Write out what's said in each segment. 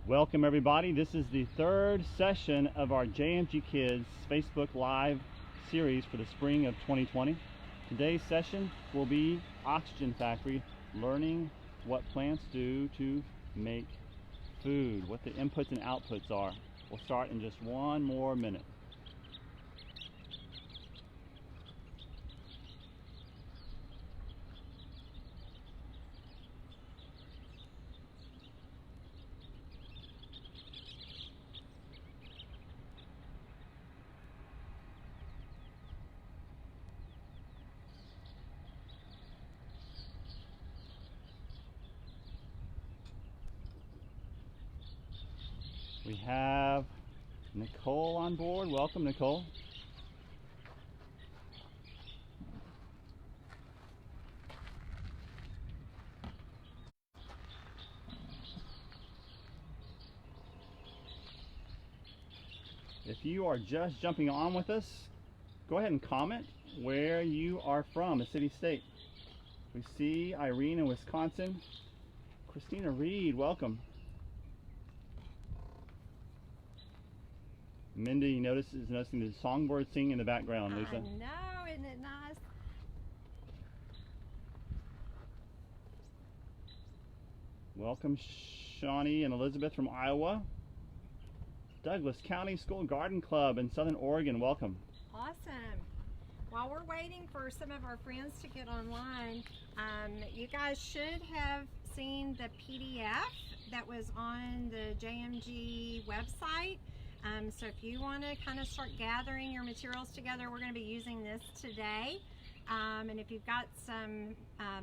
Welcome everybody. This is the third session of our JMG Kids Facebook Live series for the spring of 2020. Today's session will be Oxygen Factory, learning what plants do to make food, what the inputs and outputs are. We'll start in just one more minute. We have Nicole on board. Welcome, Nicole. If you are just jumping on with us, go ahead and comment where you are from, a city, state. We see Irene in Wisconsin. Christina Reed, welcome. Mindy is noticing the songbird singing in the background, Lisa. I know, isn't it nice? Welcome Shawnee and Elizabeth from Iowa. Douglas County School Garden Club in Southern Oregon, welcome. Awesome. While we're waiting for some of our friends to get online, you guys should have seen the PDF that was on the JMG website. So if you want to kind of start gathering your materials together, we're going to be using this today. And if you've got some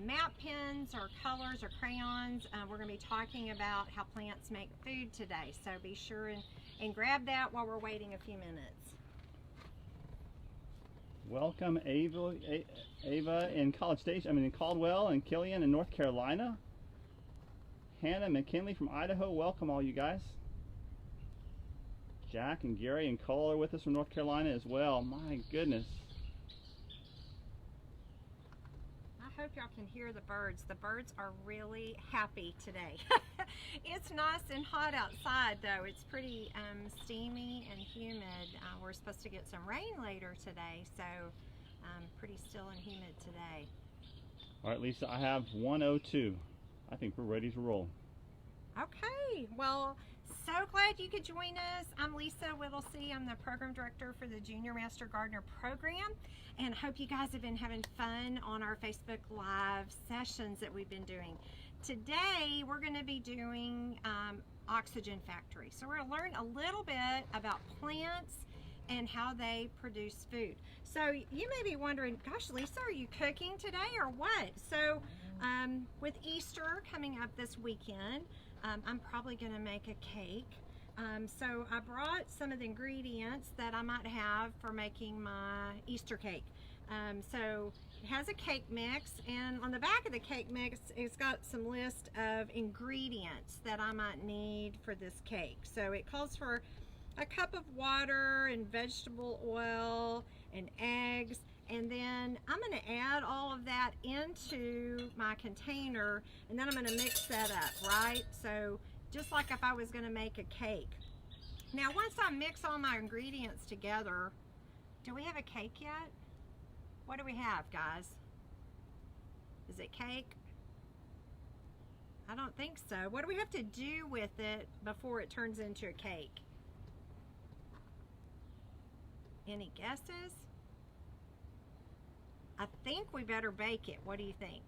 map pens or colors or crayons, we're going to be talking about how plants make food today. So be sure and grab that while we're waiting a few minutes. Welcome Ava in College Station, in Caldwell, and Killian in North Carolina. Hannah McKinley from Idaho, welcome all you guys. Jack and Gary and Cole are with us from North Carolina as well. My goodness. I hope y'all can hear the birds. The birds are really happy today. It's nice and hot outside though. It's pretty steamy and humid. We're supposed to get some rain later today, so pretty still and humid today. All right, Lisa, I have 102. I think we're ready to roll. Okay, well, so glad you could join us. I'm Lisa Whittlesey. I'm the program director for the Junior Master Gardener program, and hope you guys have been having fun on our Facebook Live sessions that we've been doing. Today, we're going to be doing Oxygen Factory. So we're going to learn a little bit about plants and how they produce food. So you may be wondering, gosh, Lisa, are you cooking today or what? So with Easter coming up this weekend, I'm probably going to make a cake. So I brought some of the ingredients that I might have for making my Easter cake. So it has a cake mix, and on the back of the cake mix, it's got some list of ingredients that I might need for this cake. So it calls for a cup of water and vegetable oil and eggs, and then I'm going to add all of that into my container, and then I'm going to mix that up, right? So just like if I was going to make a cake. Now once I mix all my ingredients together, do we have a cake yet? What do we have, guys? Is it cake? I don't think so. What do we have to do with it before it turns into a cake? Any guesses? I think we better bake it. What do you think?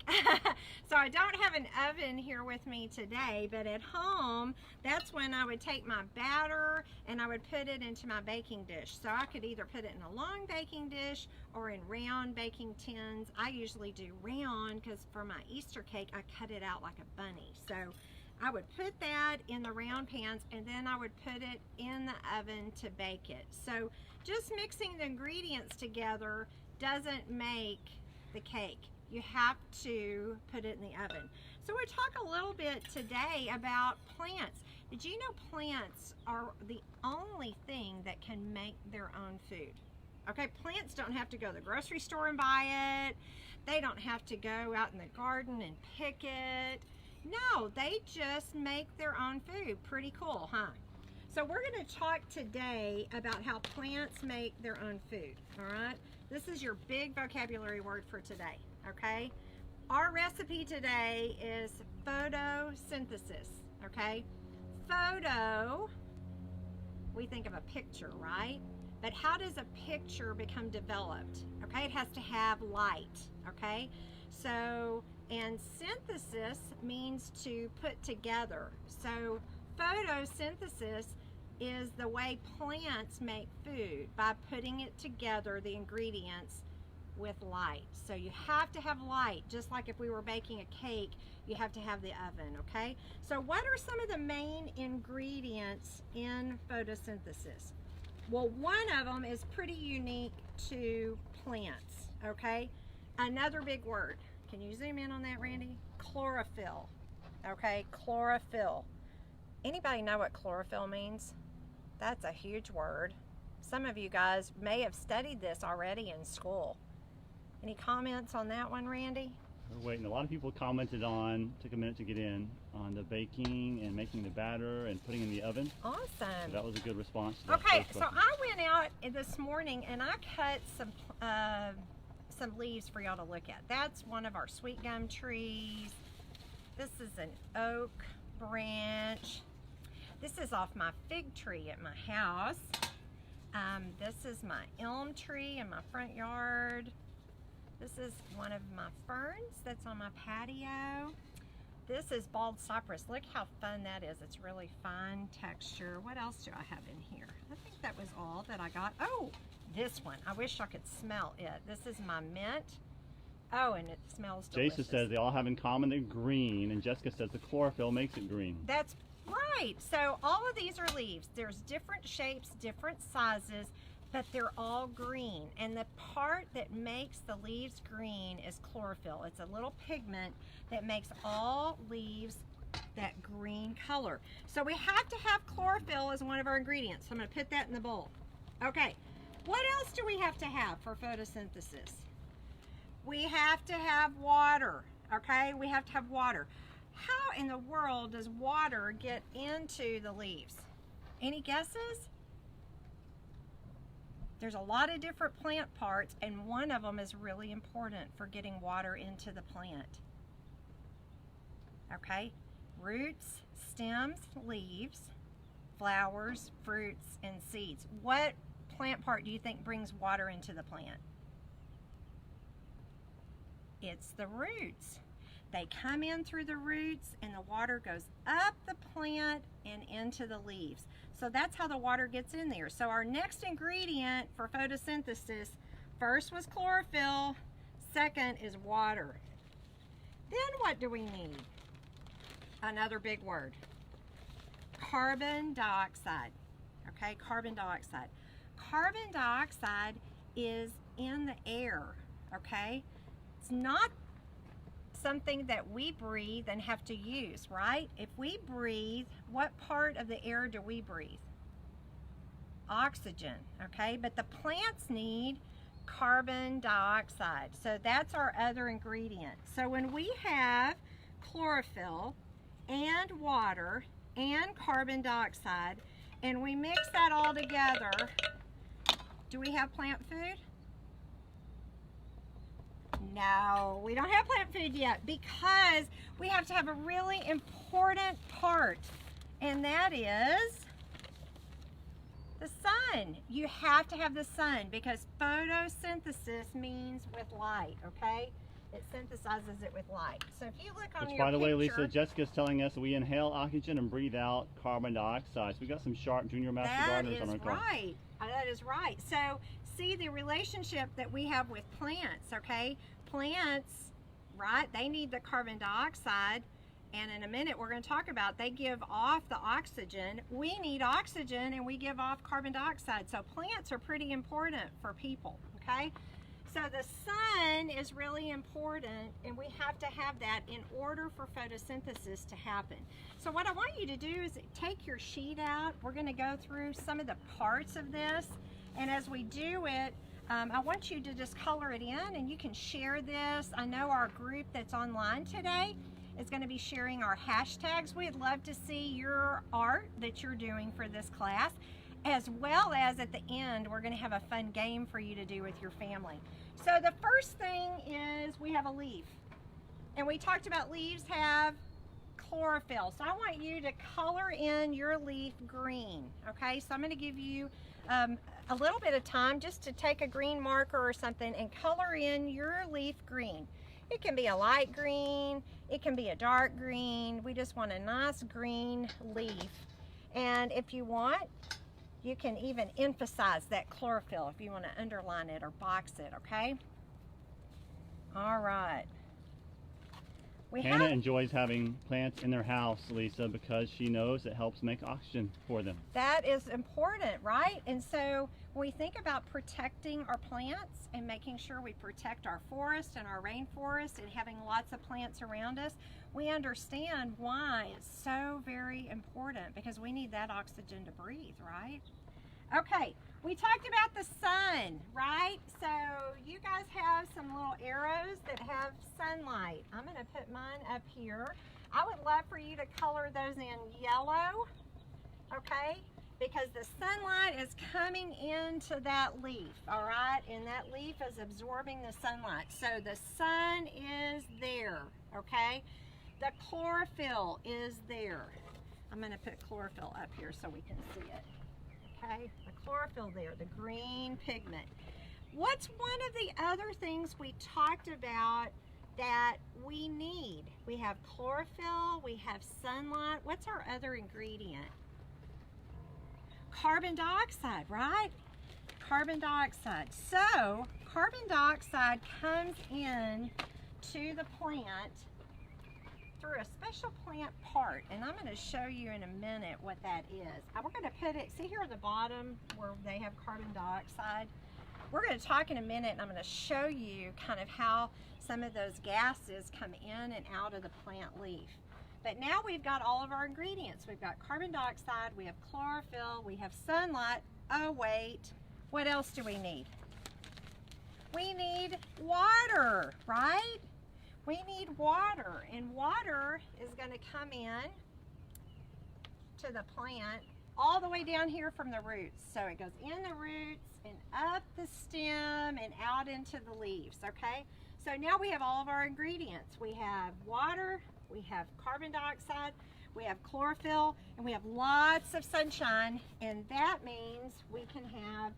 So I don't have an oven here with me today, but at home, that's when I would take my batter and I would put it into my baking dish. So I could either put it in a long baking dish or in round baking tins. I usually do round because for my Easter cake, I cut it out like a bunny. So I would put that in the round pans, and then I would put it in the oven to bake it. So just mixing the ingredients together doesn't make the cake. You have to put it in the oven. So we'll talk a little bit today about plants. Did you know plants are the only thing that can make their own food? Okay, plants don't have to go to the grocery store and buy it. They don't have to go out in the garden and pick it. No, No, they just make their own food. Pretty cool, huh? So we're going to talk today about how plants make their own food, all right? This is your big vocabulary word for today, okay? Our recipe today is photosynthesis, okay? Photo, we think of a picture, right? But how does a picture become developed? Okay, it has to have light, okay? So, and synthesis means to put together. So photosynthesis is the way plants make food by putting it together, the ingredients, with light. So you have to have light, just like if we were baking a cake, you have to have the oven, okay? So what are some of the main ingredients in photosynthesis? Well, one of them is pretty unique to plants, okay? Another big word. Can you zoom in on that, Randy? Chlorophyll, okay? Chlorophyll. Anybody know what chlorophyll means? That's a huge word. Some of you guys may have studied this already in school. Any comments on that one, Randy? We're waiting. A lot of people commented on, took a minute to get in, on the baking and making the batter and putting in the oven. Awesome. So that was a good response to that Okay, first so question. I went out this morning and I cut some leaves for y'all to look at. That's one of our sweet gum trees. This is an oak branch. This is off my fig tree at my house. This is my elm tree in my front yard. This is one of my ferns that's on my patio. This is bald cypress. Look how fun that is. It's really fine texture. What else do I have in here? I think that was all that I got. Oh, this one. I wish I could smell it. This is my mint. Oh, and it smells delicious. Jason says they all have in common they're green, and Jessica says the chlorophyll makes it green. That's right. So all of these are leaves. There's different shapes, different sizes, but they're all green. And the part that makes the leaves green is chlorophyll. It's a little pigment that makes all leaves that green color. So we have to have chlorophyll as one of our ingredients. So I'm going to put that in the bowl. Okay, what else do we have to have for photosynthesis? We have to have water, okay? We have to have water. How in the world does water get into the leaves? Any guesses? There's a lot of different plant parts, and one of them is really important for getting water into the plant. Okay? Roots, stems, leaves, flowers, fruits, and seeds. What plant part do you think brings water into the plant? It's the roots. They come in through the roots and the water goes up the plant and into the leaves. So that's how the water gets in there. So our next ingredient for photosynthesis, first was chlorophyll, second is water. Then what do we need? Another big word. Carbon dioxide. Okay, carbon dioxide. Carbon dioxide is in the air, okay? It's not something that we breathe and have to use, right? If we breathe, what part of the air do we breathe? Oxygen, okay? But the plants need carbon dioxide. So that's our other ingredient. So when we have chlorophyll and water and carbon dioxide and we mix that all together, do we have plant food? No, we don't have plant food yet because we have to have a really important part, and that is the sun. You have to have the sun because photosynthesis means with light, okay? It synthesizes it with light. So if you look on Which, your by the way, picture, Lisa, Jessica's telling us we inhale oxygen and breathe out carbon dioxide. So we got some sharp junior master gardeners on our call. right. That is right. So see the relationship that we have with plants, okay? Plants, right, they need the carbon dioxide, and in a minute we're going to talk about they give off the oxygen. We need oxygen and we give off carbon dioxide. So plants are pretty important for people, okay? So the sun is really important, and we have to have that in order for photosynthesis to happen. So what I want you to do is take your sheet out. We're going to go through some of the parts of this, and as we do it, I want you to just color it in, and you can share this. I know our group that's online today is going to be sharing our hashtags. We'd love to see your art that you're doing for this class, as well as at the end, we're going to have a fun game for you to do with your family. So the first thing is we have a leaf. And we talked about leaves have chlorophyll. So I want you to color in your leaf green, okay? So I'm going to give you a little bit of time just to take a green marker or something and color in your leaf green. It can be a light green, it can be a dark green. We just want a nice green leaf. And if you want, you can even emphasize that chlorophyll if you want to underline it or box it, okay? All right. Hannah enjoys having plants in their house, Lisa, because she knows it helps make oxygen for them. That is important, right? And so when we think about protecting our plants and making sure we protect our forest and our rainforest and having lots of plants around us, we understand why it's so very important, because we need that oxygen to breathe, right? Okay, we talked about the sun, right? So you guys have some little arrows that have sunlight. I'm going to put mine up here. I would love for you to color those in yellow, okay? Because the sunlight is coming into that leaf, all right? And that leaf is absorbing the sunlight. So the sun is there, okay? The chlorophyll is there. I'm going to put chlorophyll up here so we can see it. Okay, the chlorophyll there, the green pigment. What's one of the other things we talked about that we need? We have chlorophyll, we have sunlight. What's our other ingredient? Carbon dioxide, right? Carbon dioxide. So, carbon dioxide comes in to the plant through a special plant part, and I'm going to show you in a minute what that is. We're going to put it, see here at the bottom where they have carbon dioxide? We're going to talk in a minute, and I'm going to show you kind of how some of those gases come in and out of the plant leaf. But now we've got all of our ingredients. We've got carbon dioxide, we have chlorophyll, we have sunlight. Oh wait, what else do we need? We need water, right? We need water, and water is going to come in to the plant all the way down here from the roots. So it goes in the roots and up the stem and out into the leaves, okay? So now we have all of our ingredients. We have water, we have carbon dioxide, we have chlorophyll, and we have lots of sunshine, and that means we can have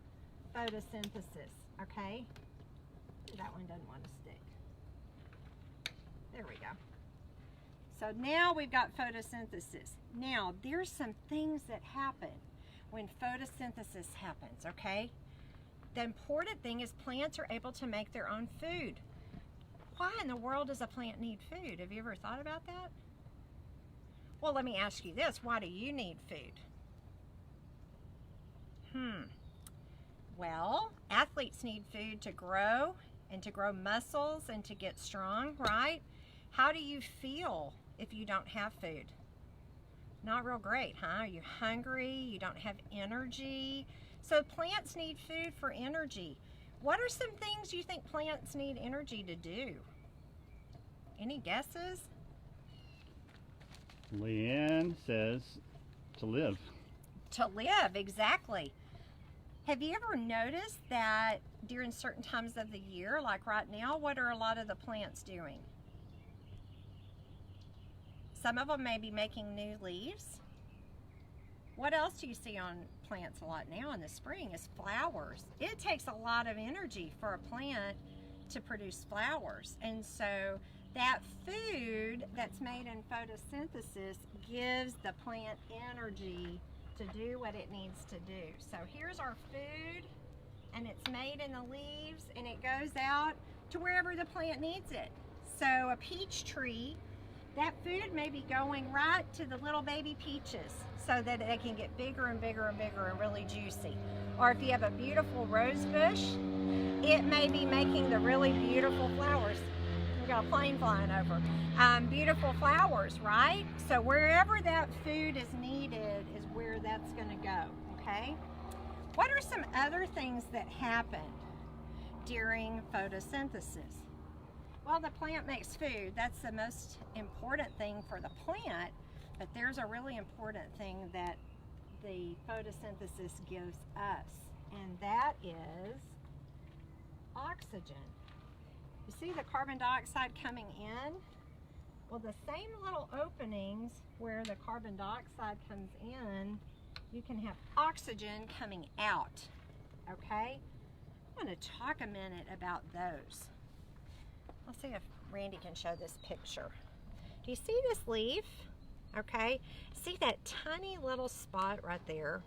photosynthesis, okay? That one doesn't want to stick. There we go. So now we've got photosynthesis. Now, there's some things that happen when photosynthesis happens, okay? The important thing is plants are able to make their own food. Why in the world does a plant need food? Have you ever thought about that? Well, let me ask you this. Why do you need food? Well, athletes need food to grow and to grow muscles and to get strong, right? How do you feel if you don't have food? Not real great, huh? Are you hungry? You don't have energy? So plants need food for energy. What are some things you think plants need energy to do? Any guesses? Leanne says to live. To live, exactly. Have you ever noticed that during certain times of the year, like right now, what are a lot of the plants doing? Some of them may be making new leaves. What else do you see on plants a lot now in the spring is flowers. It takes a lot of energy for a plant to produce flowers. And so that food that's made in photosynthesis gives the plant energy to do what it needs to do. So here's our food, and it's made in the leaves, and it goes out to wherever the plant needs it. So a peach tree, that food may be going right to the little baby peaches so that they can get bigger and bigger and bigger and really juicy. Or if you have a beautiful rose bush, it may be making the really beautiful flowers. We got a plane flying over. Beautiful flowers, right? So wherever that food is needed is where that's going to go, okay? What are some other things that happen during photosynthesis? Well, the plant makes food. That's the most important thing for the plant, but there's a really important thing that the photosynthesis gives us, and that is oxygen. You see the carbon dioxide coming in? Well, the same little openings where the carbon dioxide comes in, you can have oxygen coming out, okay? I'm going to talk a minute about those. Let's see if Randy can show this picture. Do you see this leaf? Okay, see that tiny little spot right there?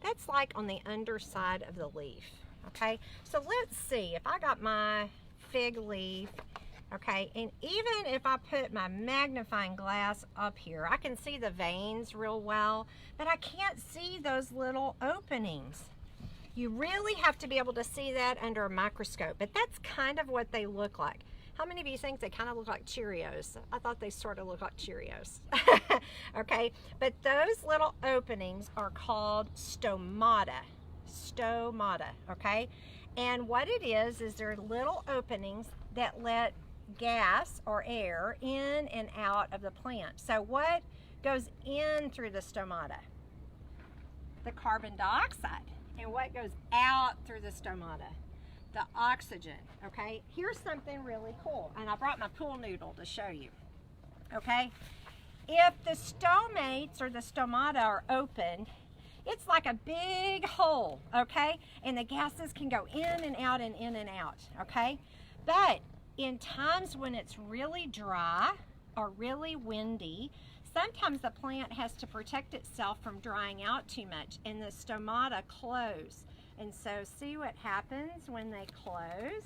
That's like on the underside of the leaf, okay? So let's see, if I got my fig leaf, okay, and even if I put my magnifying glass up here, I can see the veins real well, but I can't see those little openings. You really have to be able to see that under a microscope, but that's kind of what they look like. How many of you think they kind of look like Cheerios? I thought they sort of look like Cheerios. Okay, but those little openings are called stomata. Stomata, okay? And what it is they're little openings that let gas or air in and out of the plant. So what goes in through the stomata? The carbon dioxide. And what goes out through the stomata? The oxygen, okay? Here's something really cool, and I brought my pool noodle to show you, okay? If the stomates or the stomata are open, it's like a big hole, okay? And the gases can go in and out and in and out, okay? But in times when it's really dry or really windy, sometimes the plant has to protect itself from drying out too much, and the stomata close. And so see what happens when they close?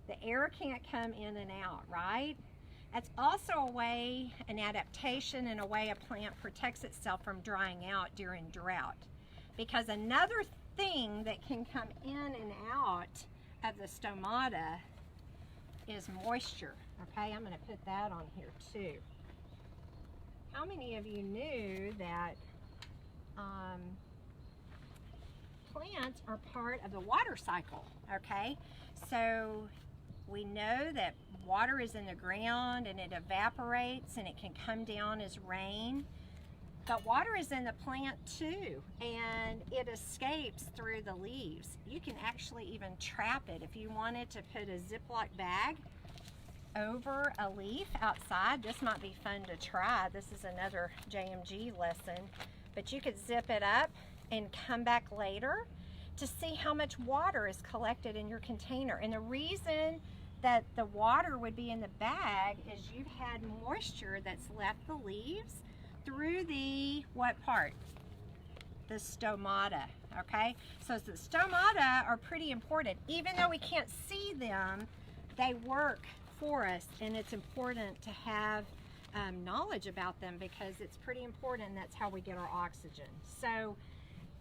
The air can't come in and out, right? That's also a way, an adaptation and a way a plant protects itself from drying out during drought. Because another thing that can come in and out of the stomata is moisture, okay? I'm gonna put that on here too. How many of you knew that plants are part of the water cycle, okay? So we know that water is in the ground and it evaporates and it can come down as rain, but water is in the plant too, and it escapes through the leaves. You can actually even trap it. If you wanted to put a Ziploc bag over a leaf outside, this might be fun to try. This is another JMG lesson, but you could zip it up and come back later to see how much water is collected in your container. And the reason that the water would be in the bag is you've had moisture that's left the leaves through the, what part? The stomata, okay? So the stomata are pretty important. Even though we can't see them, they work for us, and it's important to have knowledge about them because it's pretty important, and that's how we get our oxygen. So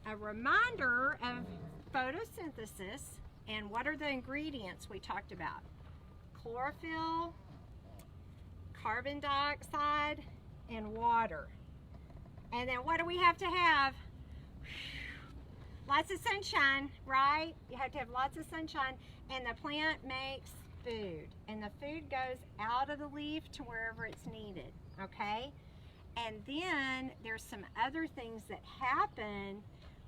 a reminder of photosynthesis, and what are the ingredients we talked about? Chlorophyll, carbon dioxide, and water. And then what do we have to have? Lots of sunshine, right? You have to have lots of sunshine, and the plant makes food, and the food goes out of the leaf to wherever it's needed, okay? And then there's some other things that happen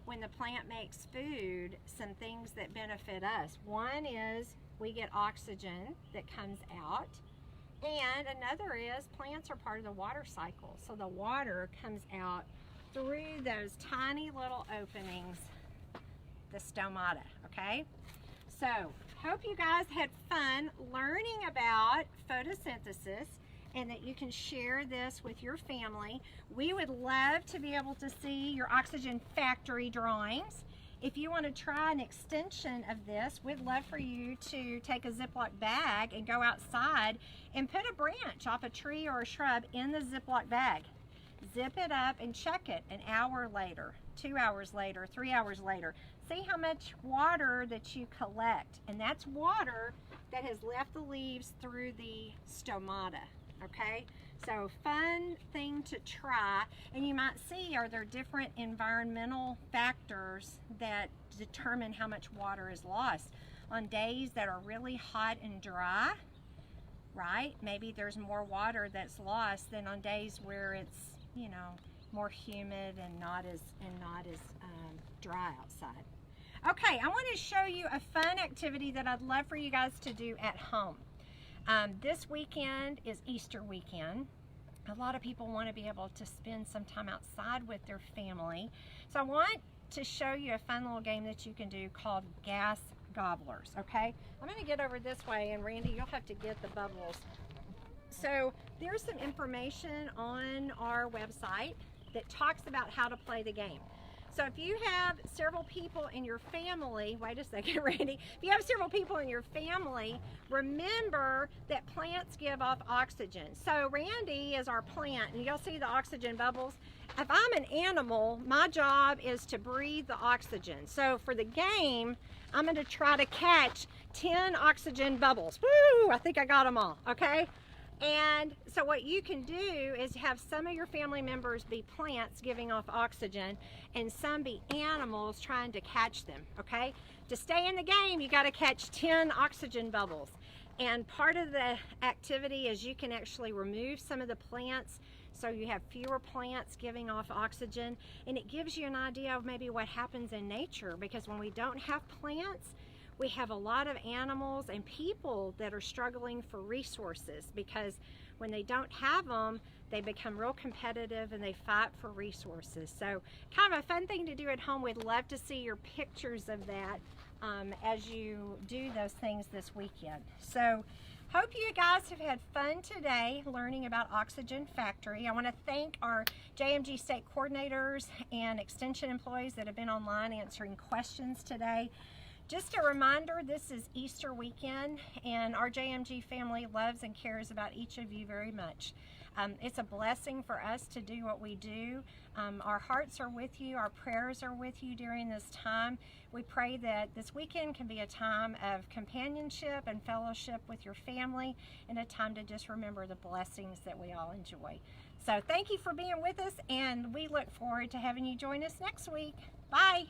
when the plant makes food, some things that benefit us. One is we get oxygen that comes out, and another is plants are part of the water cycle. So the water comes out through those tiny little openings, the stomata, okay? So, hope you guys had fun learning about photosynthesis and that you can share this with your family. We would love to be able to see your oxygen factory drawings. If you want to try an extension of this, we'd love for you to take a Ziploc bag and go outside and put a branch off a tree or a shrub in the Ziploc bag. Zip it up and check it an hour later, 2 hours later, 3 hours later. See how much water that you collect, and that's water that has left the leaves through the stomata, okay? So fun thing to try, and you might see, are there different environmental factors that determine how much water is lost? On days that are really hot and dry, right? Maybe there's more water that's lost than on days where it's, you know, more humid and not as dry outside. Okay, I want to show you a fun activity that I'd love for you guys to do at home. This weekend is Easter weekend. A lot of people want to be able to spend some time outside with their family. So I want to show you a fun little game that you can do called gas gobblers, okay? I'm going to get over this way, and Randy, you'll have to get the bubbles. So there's some information on our website that talks about how to play the game. So if you have several people in your family, wait a second, Randy, if you have several people in your family, remember that plants give off oxygen. So Randy is our plant, and you'll see the oxygen bubbles. If I'm an animal, my job is to breathe the oxygen. So for the game, I'm going to try to catch 10 oxygen bubbles. Woo! I think I got them all, okay? And so what you can do is have some of your family members be plants giving off oxygen and some be animals trying to catch them, okay? To stay in the game, you got to catch 10 oxygen bubbles. And part of the activity is you can actually remove some of the plants so you have fewer plants giving off oxygen, and it gives you an idea of maybe what happens in nature, because when we don't have plants, we have a lot of animals and people that are struggling for resources, because when they don't have them, they become real competitive and they fight for resources. So kind of a fun thing to do at home. We'd love to see your pictures of that as you do those things this weekend. So hope you guys have had fun today learning about Oxygen Factory. I want to thank our JMG state coordinators and extension employees that have been online answering questions today. Just a reminder, this is Easter weekend, and our JMG family loves and cares about each of you very much. It's a blessing for us to do what we do. Our hearts are with you, our prayers are with you during this time. We pray that this weekend can be a time of companionship and fellowship with your family, and a time to just remember the blessings that we all enjoy. So thank you for being with us, and we look forward to having you join us next week. Bye.